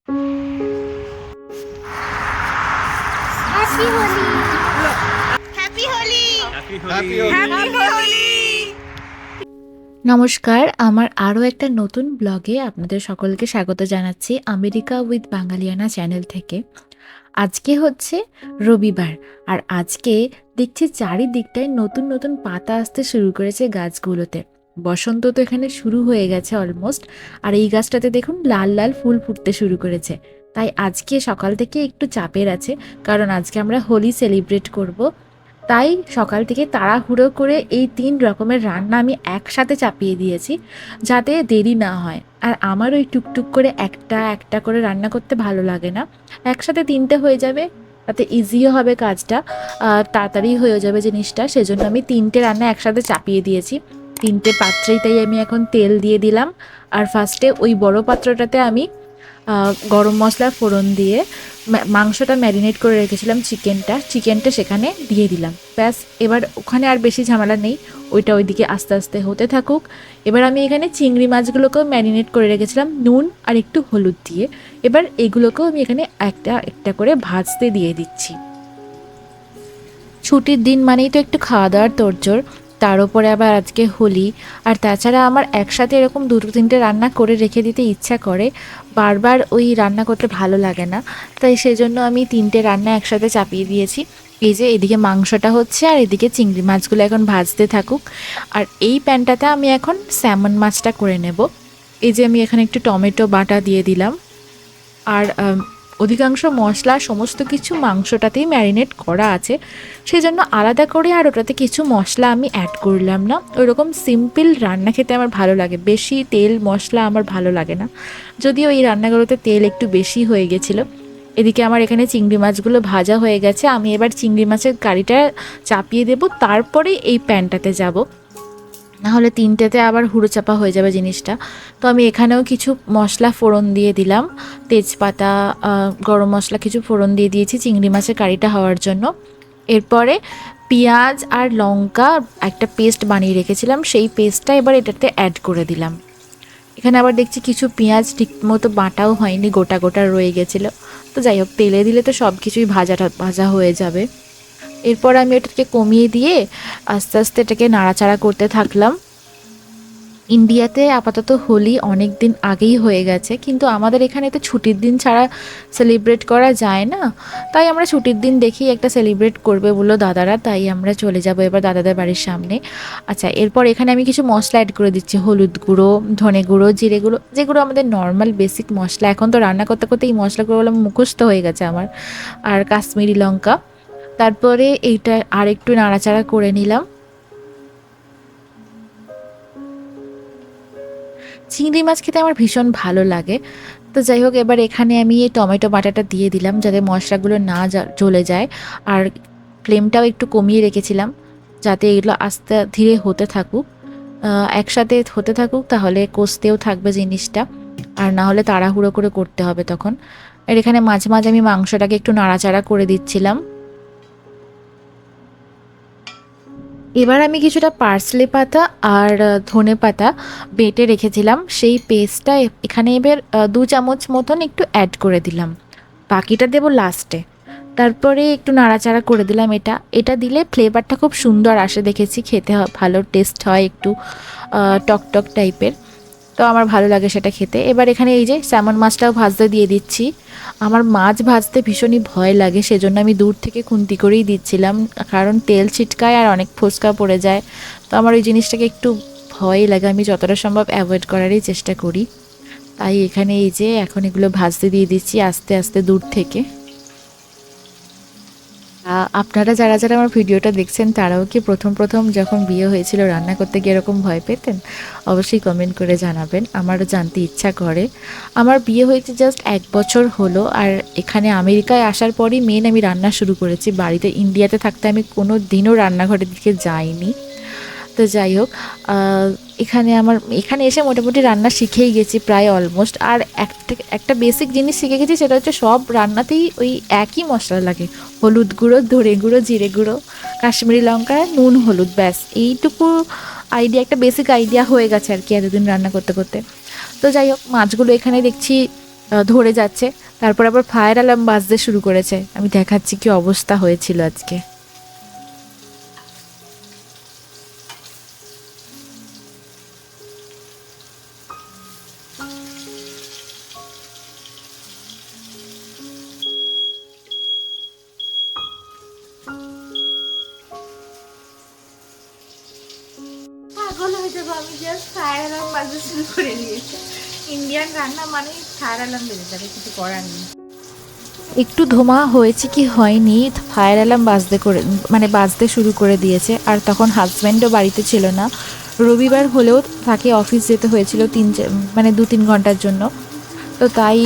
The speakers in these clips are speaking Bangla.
Happy Holi, happy Holi, happy Holi. নমস্কার, আমার আরও একটা নতুন ব্লগে আপনাদের সকলকে স্বাগত জানাচ্ছি আমেরিকা উইথ বাঙালিয়ানা চ্যানেল থেকে। আজকে হচ্ছে রবিবার, আর আজকে দেখছি চারিদিকটায় নতুন নতুন পাতা আসতে শুরু করেছে গাছগুলোতে। বসন্ত তো এখানে শুরু হয়ে গেছে অলমোস্ট, আর এই গাছটাতে দেখুন লাল লাল ফুল ফুটতে শুরু করেছে। তাই আজকে সকাল থেকে একটু চাপের আছে, কারণ আজকে আমরা হোলি সেলিব্রেট করব। তাই সকাল থেকে তাড়াহুড়ো করে এই 3 রকমের রান্না আমি একসাথে চাপিয়ে দিয়েছি, যাতে দেরি না হয়। আর আমার ওই টুকটুক করে একটা একটা করে রান্না করতে ভালো লাগে না, একসাথে 3টে হয়ে যাবে, তাতে ইজিও হবে কাজটা, তাড়াতাড়ি হয়ে যাবে জিনিসটা। সেজন্য আমি 3টে রান্না একসাথে চাপিয়ে দিয়েছি। 3টে পাত্রেই তাই আমি এখন তেল দিয়ে দিলাম। আর ফার্স্টে ওই বড় পাত্রটাতে আমি গরম মশলা ফোড়ন দিয়ে মাংসটা ম্যারিনেট করে রেখেছিলাম, চিকেনটা সেখানে দিয়ে দিলাম। ব্যাস, এবার ওখানে আর বেশি ঝামেলা নেই, ওইটা ওইদিকে আস্তে আস্তে হতে থাকুক। এবার আমি এখানে চিংড়ি মাছগুলোকেও ম্যারিনেট করে রেখেছিলাম নুন আর একটু হলুদ দিয়ে। এবার এগুলোকেও আমি এখানে একটা একটা করে ভাজতে দিয়ে দিচ্ছি। ছুটির দিন মানেই তো একটু খাওয়া দাওয়ার তোড়জোড়, তার উপরে আবার আজকে হোলি। আর তাছাড়া আমার একসাথে এরকম 2-3টে রান্না করে রেখে দিতে ইচ্ছা করে, বারবার ওই রান্না করতে ভালো লাগে না। তাই সেজন্য আমি 3টে রান্না একসাথে চাপিয়ে দিয়েছি। এই যে এদিকে মাংসটা হচ্ছে, আর এদিকে চিংড়ি মাছগুলো এখন ভাজতে থাকুক। আর এই প্যানটাতে আমি এখন স্যামন মাছটা করে নেব। এই যে আমি এখানে একটু টমেটো বাটা দিয়ে দিলাম। আর অধিকাংশ মশলা সমস্ত কিছু মাংসটাতেই ম্যারিনেট করা আছে, সেই জন্য আলাদা করে আর ওটাতে কিছু মশলা আমি অ্যাড করলাম না। ওইরকম সিম্পল রান্না খেতে আমার ভালো লাগে, বেশি তেল মশলা আমার ভালো লাগে না, যদিও এই রান্নাগুলোতে তেল একটু বেশি হয়ে গেছিলো। এদিকে আমার এখানে চিংড়ি মাছগুলো ভাজা হয়ে গেছে, আমি এবার চিংড়ি মাছের কারিটা চাপিয়ে দেব, তারপরে এই প্যানটাতে যাব, নাহলে 3টেতে আবার হুড়োচাপা হয়ে যাবে জিনিসটা। তো আমি এখানেও কিছু মশলা ফোড়ন দিয়ে দিলাম, তেজপাতা, গরম মশলা কিছু ফোড়ন দিয়ে দিয়েছি চিংড়ি মাছের কারিটা হওয়ার জন্য। এরপরে পেঁয়াজ আর লঙ্কা একটা পেস্ট বানিয়ে রেখেছিলাম, সেই পেস্টটা এবার এটাতে অ্যাড করে দিলাম। এখানে আবার দেখছি কিছু পেঁয়াজ ঠিক মতো বাটাও হয়নি, গোটা গোটা রয়ে গেছিলো। তো যাই হোক, তেলে দিলে তো সব কিছুই ভাজা হয়ে যাবে। এরপর আমি এটাকে কমিয়ে দিয়ে আস্তে আস্তে এটাকে নাড়াচাড়া করতে থাকলাম। ইন্ডিয়াতে আপাতত হোলি অনেক দিন আগেই হয়ে গেছে, কিন্তু আমাদের এখানে তো ছুটির দিন ছাড়া সেলিব্রেট করা যায় না। তাই আমরা ছুটির দিন দেখি একটা সেলিব্রেট করবে বললো দাদারা, তাই আমরা চলে যাব এবার দাদাদের বাড়ির সামনে। আচ্ছা, এরপর এখানে আমি কিছু মশলা অ্যাড করে দিচ্ছি, হলুদ গুঁড়ো, ধনে গুঁড়ো, জিরে গুঁড়ো, যেগুলো আমাদের নর্মাল বেসিক মশলা। এখন তো রান্না করতে করতে এই মশলাগুলো মুখস্থ হয়ে গেছে আমার। আর কাশ্মীরি লঙ্কা। তারপরে এইটা আর একটু নাড়াচাড়া করে নিলাম। চিংড়ি মাছ খেতে আমার ভীষণ ভালো লাগে। তো যাই হোক, এবার এখানে আমি এই টমেটো বাটাটা দিয়ে দিলাম, যাতে মশলাগুলো না জ্বলে যায়। আর ফ্লেমটাও একটু কমিয়ে রেখেছিলাম, যাতে এগুলো আস্তে ধীরে হতে থাকুক, একসাথে হতে থাকুক, তাহলে কষতেও থাকবে জিনিসটা, আর না হলে তাড়াহুড়ো করে করতে হবে তখন। আর এখানে মাঝে মাঝে আমি মাংসটাকে একটু নাড়াচাড়া করে দিচ্ছিলাম। এবার আমি কিছুটা পার্সলে পাতা আর ধনে পাতা বেটে রেখেছিলাম, সেই পেস্টটা এখানে এবার 2 চামচ মতন একটু অ্যাড করে দিলাম, বাকিটা দেবো লাস্টে। তারপরে একটু নাড়াচাড়া করে দিলাম। এটা দিলে ফ্লেভারটা খুব সুন্দর আসে, দেখেছি খেতে ভালো টেস্ট হয়, একটু টক টক টাইপের। তো আমার ভালো লাগে সেটা খেতে। এবার এখানে এই যে স্যামন মাছটাও ভাজতে দিয়ে দিচ্ছি। আমার মাছ ভাজতে ভীষণই ভয় লাগে, সেজন্য আমি দূর থেকে খুন্তি করেই দিচ্ছিলাম, কারণ তেল ছিটকায় আর অনেক ফোসকা পড়ে যায়। তো আমার ওই জিনিসটাকে একটু ভয় লাগে, আমি যতটা সম্ভব অ্যাভয়েড করারই চেষ্টা করি। তাই এখানে এই যে এখন এগুলো ভাজতে দিয়ে দিচ্ছি আস্তে আস্তে দূর থেকে। আপনারা যারা যারা আমার ভিডিওটা দেখছেন, তারাও কি প্রথম প্রথম যখন বিয়ে হয়েছিল রান্না করতে গিয়ে এরকম ভয় পেতেন? অবশ্যই কমেন্ট করে জানাবেন, আমারও জানতে ইচ্ছা করে। আমার বিয়ে হয়েছে জাস্ট 1 বছর হলো, আর এখানে আমেরিকায় আসার পরই মেন আমি রান্না শুরু করেছি। বাড়িতে ইন্ডিয়াতে থাকতে আমি কোনো দিনও রান্নাঘরের দিকে যাইনি। তো যাই হোক, এখানে এসে মোটামুটি রান্না শিখেই গেছি প্রায় অলমোস্ট। আর একটা বেসিক জিনিস শিখে গেছি, সেটা হচ্ছে সব রান্নাতেই ওই একই মশলা লাগে, হলুদ গুঁড়ো, ধনে গুঁড়ো, জিরে গুঁড়ো, কাশ্মীরি লঙ্কা, নুন, হলুদ, ব্যাস এইটুকু আইডিয়া, একটা বেসিক আইডিয়া হয়ে গেছে আর কি এতদিন রান্না করতে করতে। তো যাই হোক, মাছগুলো এখানে দেখছি ধরে যাচ্ছে। তারপর আবার ফায়ার অ্যালার্ম বাজতে শুরু করেছে। আমি দেখাচ্ছি কি অবস্থা হয়েছিল আজকে। পাগল হয়ে যাবো আমি, জাস্ট ফায়ার অ্যালার্ম বাজতে শুরু করে দিয়েছে। ইন্ডিয়ান রান্না মানে ফায়ার অ্যালার্ম বেজে যাবে, কিছু করার নেই। একটু ধোঁয়া হয়েছে কি হয়নি, ফায়ার অ্যালার্ম বাজতে শুরু করে দিয়েছে। আর তখন হাজব্যান্ডও বাড়িতে ছিল না, রবিবার হলেও তাকে অফিস যেতে হয়েছিল 2-3 ঘন্টার জন্য। তো তাই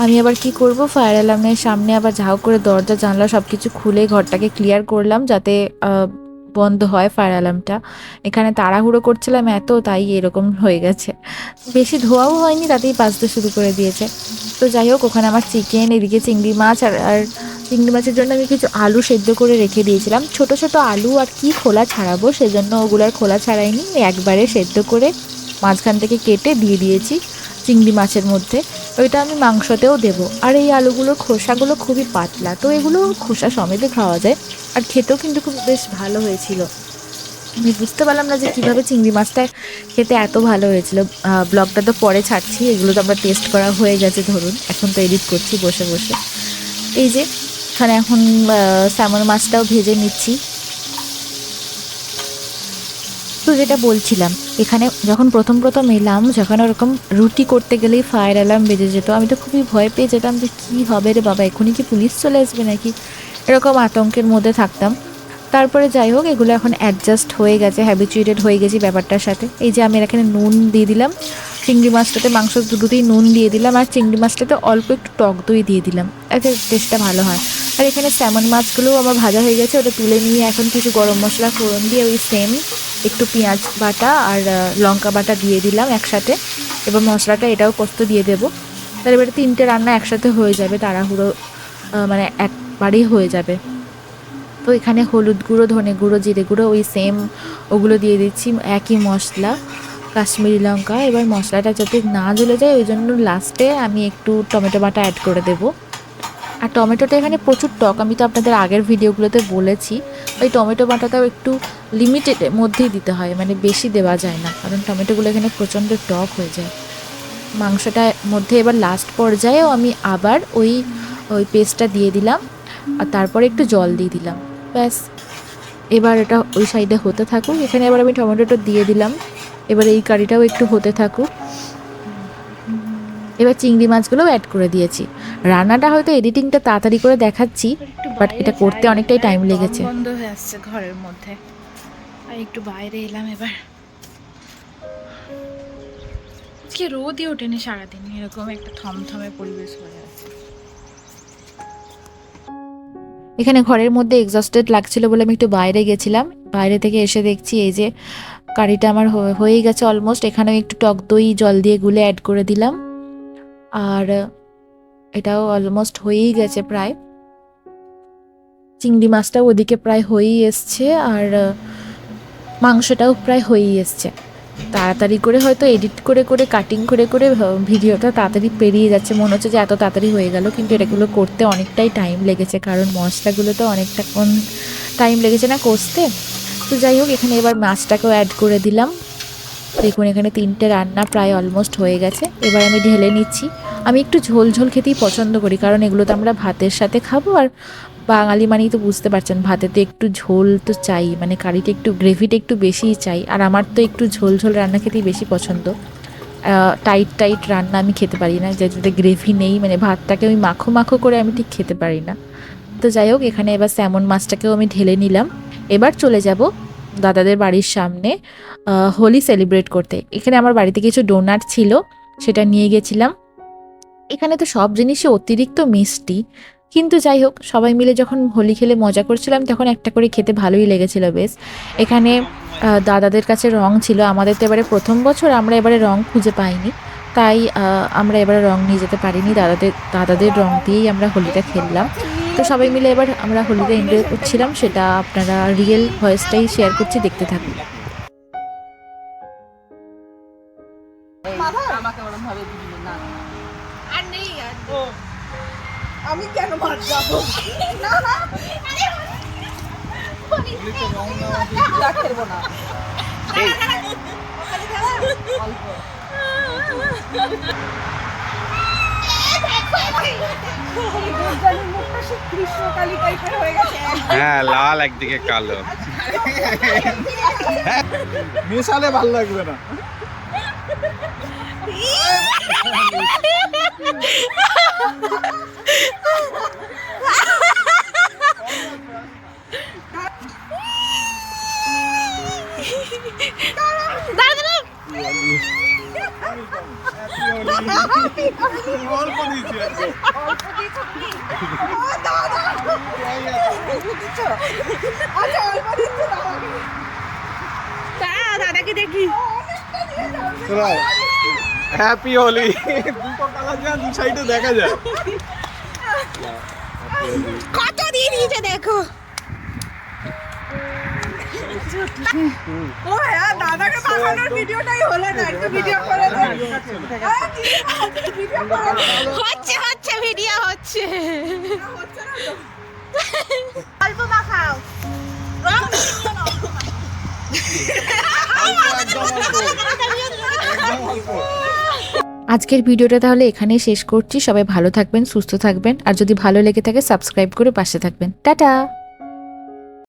আমি আবার কি করব, ফায়ার অ্যালার্মের সামনে আবার ঝাউ করে দরজা জানলা সব কিছু খুলে ঘরটাকে ক্লিয়ার করলাম যাতে বন্ধ হয় ফায়ার অ্যালার্মটা। এখানে তাড়াহুড়ো করছিলাম এত, তাই এরকম হয়ে গেছে। বেশি ধোয়াও হয়নি, তাতেই বাজতে শুরু করে দিয়েছে। তো যাই হোক, ওখানে আমার চিকেন, এদিকে চিংড়ি মাছ, আর চিংড়ি মাছের জন্য আমি কিছু আলু সেদ্ধ করে রেখে দিয়েছিলাম। ছোট ছোট আলু, আর কি খোলা ছাড়াবো, সেজন্য ওগুলোর খোলা ছাড়াইনি, একবারে সেদ্ধ করে মাঝখান থেকে কেটে দিয়ে দিয়েছি চিংড়ি মাছের মধ্যে। ওইটা আমি মাংসতেও দেবো। আর এই আলুগুলোর খোসাগুলো খুবই পাতলা, তো এগুলো খোসা সমেতে খাওয়া যায়, আর খেতেও কিন্তু খুব বেশ ভালো হয়েছিল। আমি বুঝতে পারলাম না যে কীভাবে চিংড়ি মাছটা খেতে এত ভালো হয়েছিল। ব্লগটা তো পরে ছাড়ছি, এগুলো তো আমরা টেস্ট করা হয়ে গেছে ধরুন, এখন তো এডিট করছি বসে বসে। এই যে এখানে এখন স্যামন মাছটাও ভেজে নিচ্ছি। তো যেটা বলছিলাম, এখানে যখন প্রথম এলাম, যখন ওরকম রুটি করতে গেলেই ফায়ার অ্যালার্ম বেজে যেত, আমি তো খুবই ভয় পেয়ে যেতাম যে কী হবে রে বাবা, এখনই কি পুলিশ চলে আসবে নাকি, এরকম আতঙ্কের মধ্যে থাকতাম। তারপরে যাই হোক, এগুলো এখন অ্যাডজাস্ট হয়ে গেছে, হ্যাবিচুয়েটেড হয়ে গেছি ব্যাপারটার সাথে। এই যে আমি এখানে নুন দিয়ে দিলাম, চিংড়ি মাছটাতে মাংস দুটোতেই নুন দিয়ে দিলাম, আর চিংড়ি মাছটাতে অল্প একটু টক দই দিয়ে দিলাম, এতে টেস্টটা ভালো হয়। আর এখানে স্যামন মাছগুলোও আমার ভাজা হয়ে গেছে, ওটা তুলে নিয়ে এখন কিছু গরম মশলা ফোড়ন দিয়ে ওই সেম একটু পেঁয়াজ বাটা আর লঙ্কা বাটা দিয়ে দিলাম একসাথে, এবং মশলাটা এটাও পোস্ত দিয়ে দেবো। তার এবারে 3টে রান্না একসাথে হয়ে যাবে, তাড়াহুড়ো মানে একবারেই হয়ে যাবে। তো এখানে হলুদ গুঁড়ো, ধনে গুঁড়ো, জিরে গুঁড়ো ওই সেম ওগুলো দিয়ে দিচ্ছি, একই মশলা, কাশ্মীরি লঙ্কা। এবার মশলাটা যাতে না জ্বলে যায় ওই জন্য লাস্টে আমি একটু টমেটো বাটা অ্যাড করে দেবো। আর টমেটোটা এখানে প্রচুর টক, আমি তো আপনাদের আগের ভিডিওগুলোতে বলেছি। ওই টমেটো বাটাটাও একটু লিমিটেডের মধ্যেই দিতে হয়, মানে বেশি দেওয়া যায় না, কারণ টমেটোগুলো এখানে প্রচণ্ড টক হয়ে যায়। মাংসটার মধ্যে এবার লাস্ট পর্যায়েও আমি আবার ওই পেস্টটা দিয়ে দিলাম, আর তারপরে একটু জল দিয়ে দিলাম, ব্যাস। এবার এটা ওই সাইডে হতে থাকুক, এখানে এবার আমি টমেটোটা দিয়ে দিলাম। এবার এই কারিটাও একটু হতে থাকুক। এবার চিংড়ি মাছগুলোও অ্যাড করে দিয়েছি। রান্নাটা হয়তো এডিটিংটা তাড়াতাড়ি করে দেখাচ্ছি, বাট এটা করতে অনেকটাই টাইম লেগেছে। বন্ধ হয়ে আসছে ঘরের মধ্যে, আর একটু বাইরে এলাম। এবার আজকে রোদই ওঠেনি সারাদিন, এরকম একটা থমথমে পরিবেশ হয়ে আছে। এখানে ঘরের মধ্যে এক্সস্টেড লাগছিল বলে আমি একটু বাইরে গেছিলাম, বাইরে থেকে এসে দেখছি এই যে কারিটা আমার হয়েই গেছে অলমোস্ট। এখানেও একটু টক দই জল দিয়ে গুলে অ্যাড করে দিলাম, আর এটাও অলমোস্ট হয়েই গেছে প্রায়। চিংড়ি মাছটাও ওদিকে প্রায় হয়েই এসছে, আর মাংসটাও প্রায় হয়েই এসছে। তাড়াতাড়ি করে হয়তো এডিট করে করে কাটিং করে করে ভিডিওটা তাড়াতাড়ি পেরিয়ে যাচ্ছে, মনে হচ্ছে যে এত তাড়াতাড়ি হয়ে গেল, কিন্তু এটাগুলো করতে অনেকটাই টাইম লেগেছে, কারণ মশলাগুলো তো অনেকটা টাইম লেগেছে না কষতে। তো যাই হোক, এখানে এবার মাছটাকেও অ্যাড করে দিলাম। দেখুন এখানে 3টে রান্না প্রায় অলমোস্ট হয়ে গেছে। এবার আমি ঢেলে নিচ্ছি। আমি একটু ঝোল ঝোল খেতেই পছন্দ করি, কারণ এগুলো তো আমরা ভাতের সাথে খাবো, আর বাঙালি মানেই তো বুঝতে পারছেন, ভাতেতে একটু ঝোল তো চাই, মানে কারিটা একটু গ্রেভিটা একটু বেশিই চাই। আর আমার তো একটু ঝোল ঝোল রান্না খেতেই বেশি পছন্দ। টাইট টাইট রান্না আমি খেতে পারি না, যেটাতে গ্রেভি নেই, মানে ভাতটাকে আমি মাখো মাখো করে আমি ঠিক খেতে পারি না। তো যাই হোক, এখানে এবার স্যামন মাছটাকেও আমি ঢেলে নিলাম। এবার চলে যাব দাদাদের বাড়ির সামনে হোলি সেলিব্রেট করতে। এখানে আমার বাড়িতে কিছু ডোনাট ছিল, সেটা নিয়ে গেছিলাম। এখানে তো সব জিনিসই অতিরিক্ত মিষ্টি, কিন্তু যাই হোক, সবাই মিলে যখন হোলি খেলে মজা করছিলাম তখন একটা করে খেতে ভালোই লেগেছিল বেশ। এখানে দাদাদের কাছে রং ছিল, আমাদের তো এবারে প্রথম বছর, আমরা এবারে রং খুঁজে পাইনি, তাই আমরা এবারে রং নিয়ে যেতে পারিনি। দাদাদের রং দিয়েই আমরা হোলিটা খেললাম। তো সবাই মিলে এবার আমরা হোলিটা এনজয় করছিলাম, সেটা আপনারা রিয়েল ভয়েসটাই শেয়ার করছি, দেখতে থাকুন। আর নেই, আর আমি কেন মার যাবো না না খেলবো না কৃষ্ণকালী টাইপের হয়ে গেছে হ্যাঁ লাল একদিকে কালো মেশালে ভালো লাগবে না অল্প দিয়েছি দাদাকে দেখি হ্যাপি হোলি দুটো কালার যা দু সাইডে দেখা যায় কত দিয়ে দিয়েছে দেখো ও হ্যাঁ দাদাকে পাঠানোর ভিডিওটাই হলো না একটু ভিডিও করে দেন হচ্ছে হচ্ছে ভিডিও হচ্ছে অল্প মাখাও রং আজকের ভিডিওটা তাহলে এখানেই শেষ করছি। সবাই ভালো থাকবেন, সুস্থ থাকবেন, আর যদি ভালো লেগে থাকে সাবস্ক্রাইব করে পাশে থাকবেন। টাটা।